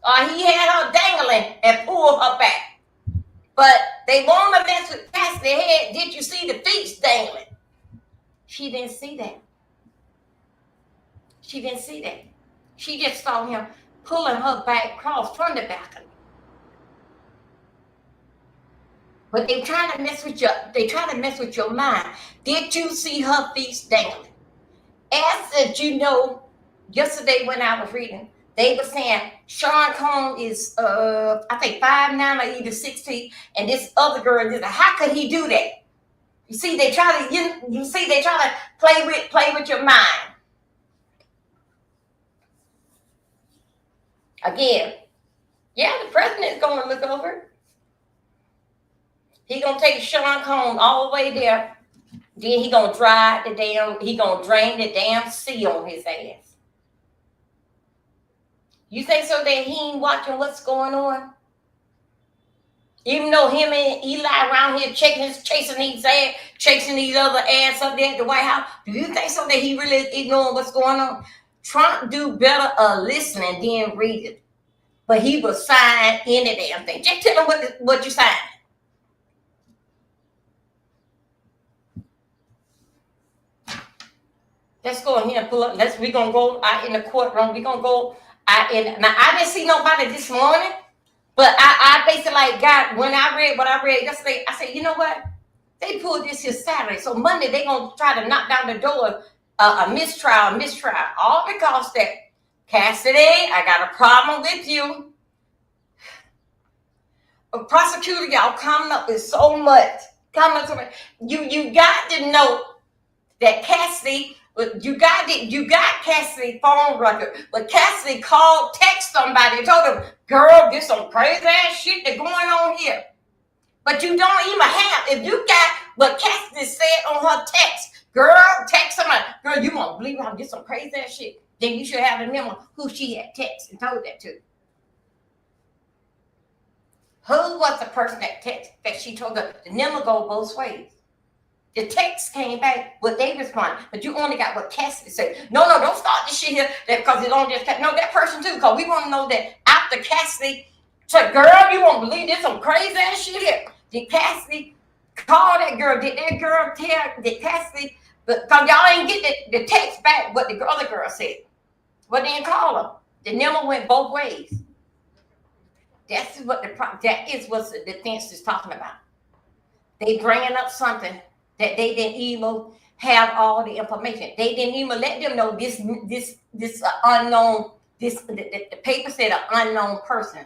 or he had her dangling and pulled her back. But they want to mess with Cassidy's head. Did you see the feet dangling? She didn't see that. She didn't see that. She just saw him pulling her back across from the balcony. But they trying to mess with your mind. Did you see her feet dangling? As if you know, yesterday when I was reading, they were saying Sean Combs is I think 5'9" or either 6 feet, and this other girl is how could he do that? You see, they try to play with your mind. Again, yeah, the president is gonna look over it. He gonna take Sean Combs all the way there. Then he gonna drain the damn sea on his ass. You think so that he ain't watching what's going on? Even though him and Eli around here chasing these other ass up there at the White House, do you think so that he really ignoring what's going on? Trump do better listening than reading. But he will sign any damn thing. Just tell him what you signed. Let's go in here and pull up. We're going to go out in the courtroom. We're going to go out in. Now, I didn't see nobody this morning, but I basically got, when I read what I read yesterday, I said, you know what? They pulled this here Saturday. So Monday, they're going to try to knock down the door a mistrial. All because that, Cassidy, I got a problem with you. A prosecutor, y'all coming up with so much. You got to know that Cassidy, you got Cassidy's phone record. But Cassidy text somebody and told him, girl, there's some crazy ass shit that's going on here. But you don't even have, if you got what Cassidy said on her text, girl, text somebody, girl, you won't believe I'm getting some crazy ass shit. Then you should have remember who she had texted and told that to. Who was the person that she told her to never go both ways? The text came back, what they responded, but you only got what Cassidy said. No, don't start this shit here because it don't just no that person too, because we want to know that after Cassidy said, girl, you won't believe this some crazy ass shit here. Did Cassidy call that girl? Did that girl did Cassidy? Because y'all ain't get the text back what the other girl said. Well, they didn't call her. The number went both ways. That is what the defense is talking about. They bringing up something that they didn't even have all the information. They didn't even let them know this unknown. The paper said an unknown person.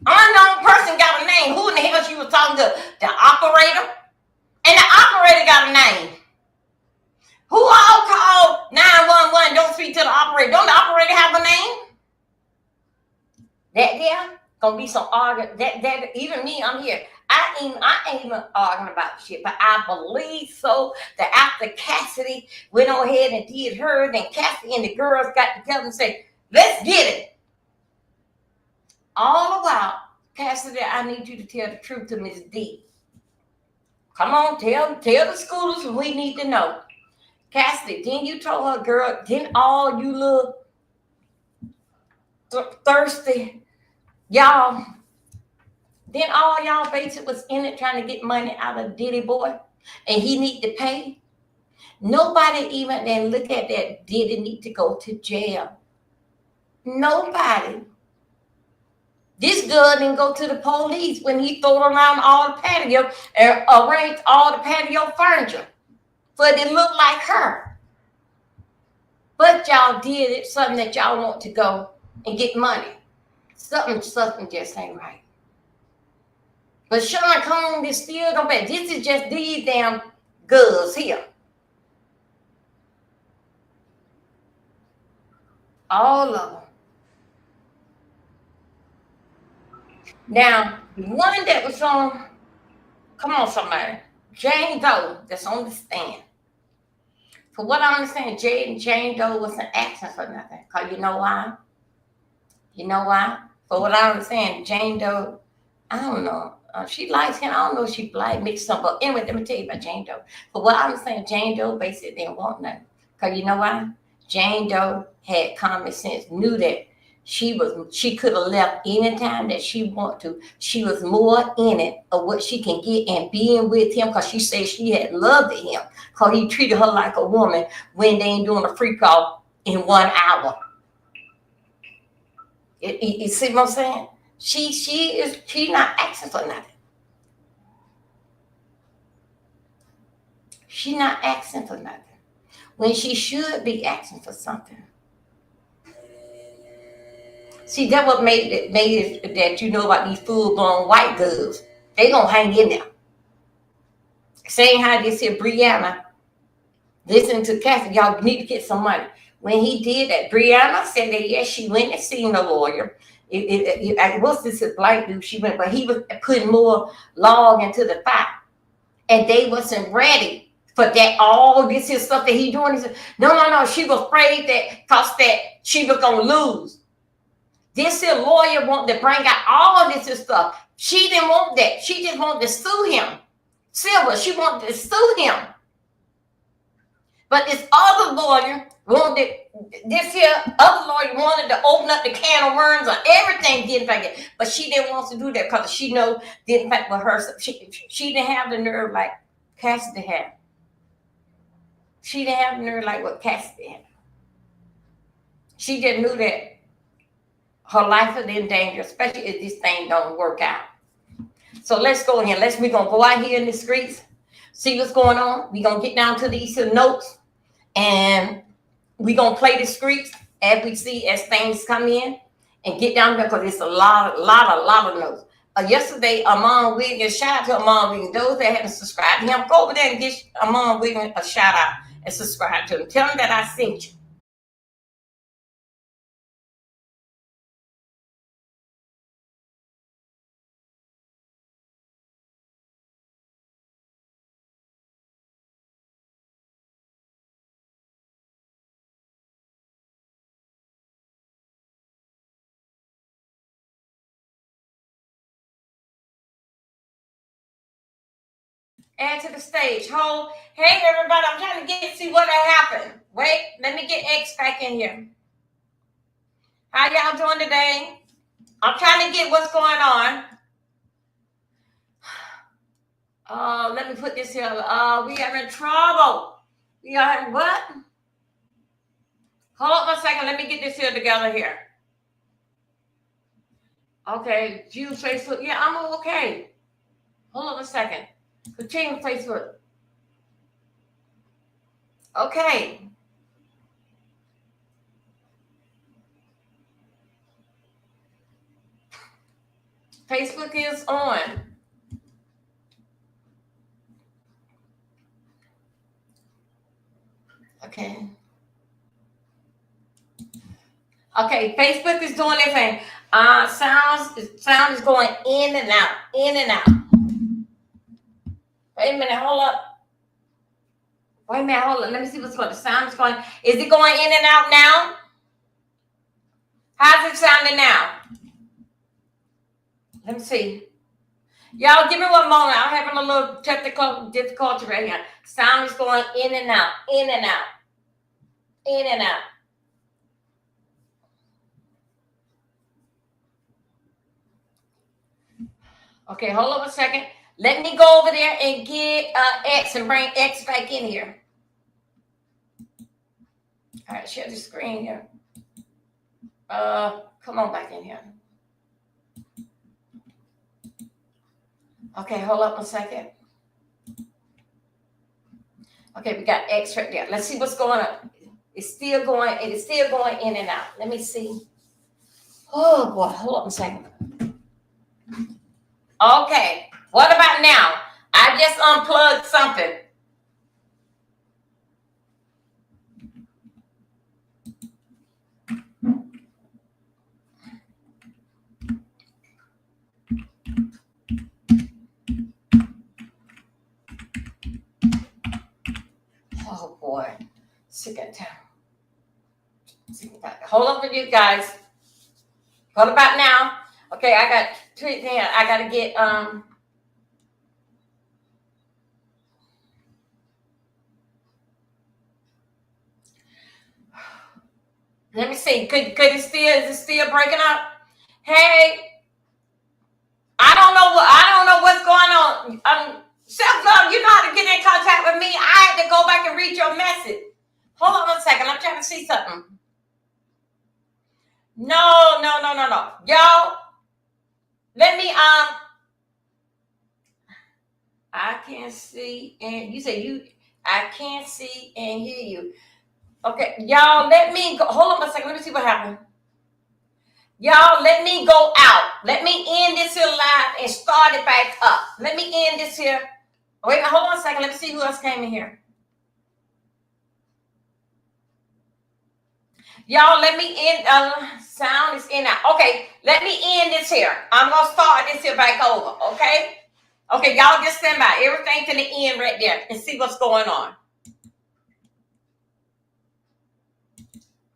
Unknown person got a name. Who in the hell she was talking to? The operator, and the operator got a name. Who all called 911? Don't speak to the operator. Don't the operator have a name? That there gonna be some argument. That even me, I'm here. I ain't even arguing about shit, but I believe so that after Cassidy went on ahead and did her, then Cassidy and the girls got together and said, let's get it. All the while, Cassidy, I need you to tell the truth to Miss D. Come on, tell the schoolers what we need to know. Cassidy, then you told her, girl, then all you little thirsty y'all, then all y'all basically was in it trying to get money out of Diddy boy, and he need to pay. Nobody even then look at that Diddy need to go to jail. Nobody. This girl didn't go to the police when he threw around all the patio and arranged all the patio furniture. But it looked like her. But y'all did it, something that y'all want to go and get money. Something just ain't right. But Sean Combs is still gonna pay. This is just these damn girls here. All of them. Now, the one that was on, come on, somebody, Jane Doe, that's on the stand. For what I understand, Jane Doe wasn't asking for nothing. Because you know why? You know why? For what I understand, Jane Doe, I don't know. She likes him. I don't know if she black mixed up. But anyway, let me tell you about Jane Doe. For what I understand, Jane Doe basically didn't want nothing. Because you know why? Jane Doe had common sense, knew that she could have left anytime that she wanted to. She was more in it of what she can get and being with him because she said she had loved him because he treated her like a woman when they ain't doing a free call in 1 hour. You see what I'm saying? She's not asking for nothing. She's not asking for nothing when she should be asking for something. See, that what made it that you know about these full-blown white girls. They gonna hang in there. Saying how this here Brianna, listening to Kathy, y'all need to get some money. When he did that, Brianna said that yes, she went and seen a lawyer. It was this black dude she went, but he was putting more log into the fire. And they wasn't ready for that. All this here stuff that he doing. He said, no. She was afraid that she was gonna lose. This here lawyer wanted to bring out all this stuff. She didn't want that. She just wanted to sue him. Silver, she wanted to sue him. But this other lawyer wanted to open up the can of worms or everything didn't like it. But she didn't want to do that because she know didn't like with her. She didn't have the nerve like Cassidy had. She didn't have the nerve like what Cassidy had. She just knew that her life is in danger, especially if this thing don't work out. So let's go in. We're gonna go out here in the streets, see what's going on. We're gonna get down to these notes, and we're gonna play the streets as we see as things come in, and get down there because it's a lot of notes. Yesterday, Amon Williams, shout out to Amon Williams. Those that haven't subscribed to him, go over there and get Amon Williams a shout out and subscribe to him. Tell him that I sent you. Add to the stage. Hold. Hey, everybody. I'm trying to see what happened. Wait, let me get X back in here. How y'all doing today? I'm trying to get what's going on. Let me put this here. We are in trouble. We are having what? Hold up 1 second. Let me get this here together here. Okay, View Facebook. Yeah, I'm okay. Hold on 1 second. Continue Facebook. Okay. Facebook is on. Okay. Okay, Facebook is doing their thing. Sound is going in and out, in and out. Wait a minute, hold up. Wait a minute, hold up. Let me see what's going on. The sound is going. Is it going in and out now? How's it sounding now? Let me see. Y'all, give me 1 moment. I'm having a little technical difficulty right here. Sound is going in and out, in and out, in and out. Okay, hold on 1 second. Let me go over there and get X and bring X back in here. All right, share the screen here. Come on back in here. Okay, hold up a second. Okay, we got X right there. Let's see what's going on. It's still going. It is still going in and out. Let me see. Oh boy, hold up a second. Okay, what about now? I just unplugged something. Oh boy, sick of time. Hold up for you guys. What about now? Okay, I got two. I gotta get Let me see. Could it still is it still breaking up? Hey, I don't know what's going on. Self love, you know how to get in contact with me. I had to go back and read your message. Hold on a second. I'm trying to see something. No. Y'all, let me I can't see and you say I can't see and hear you. Okay, y'all, let me go. Hold on a second. Let me see what happened. Y'all, let me go out. Let me end this here live and start it back up. Let me end this here. Wait, hold on a second. Let me see who else came in here. Y'all, let me end. Sound is in out. Okay, let me end this here. I'm gonna start this here back over. Okay. Okay, y'all just stand by. Everything to the end right there and see what's going on.